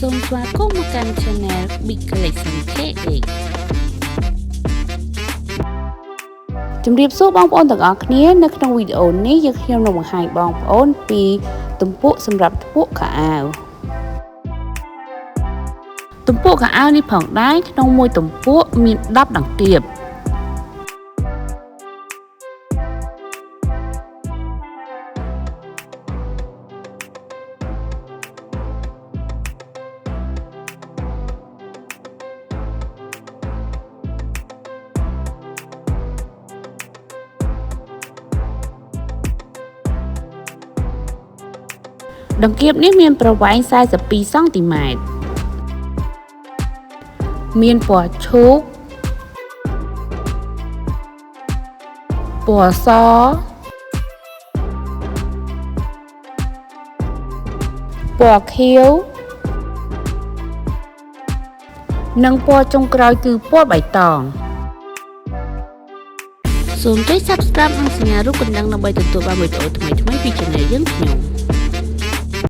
សូមស្វាគមន៍មកកាន់ Channel Big Collection KA ជំរាបសួរបងប្អូនទាំងអស់គ្នានៅក្នុងវីដេអូនេះយើងខ្ញុំនឹងបង្ហាញបងប្អូនពីទំពក់សម្រាប់ថ្ពក់ខោអាវទំពក់ខោអាវនេះផងដែរក្នុងមួយទំពក់មាន10ដង្កៀបដង្កៀបនេះមានប្រវែង42សង់ទីម៉ែត្រមានពណ៌ឈូកពណ៌សពណ៌ខៀវនិងពណ៌ចុងក្រោយគឺពណ៌បៃតងសូមចុច Subscribe និងសញ្ញារូបកណ្ដឹងដើម្បីទទួលបានវីដេអូថ្មីៗពី Channel យើងខ្ញុំ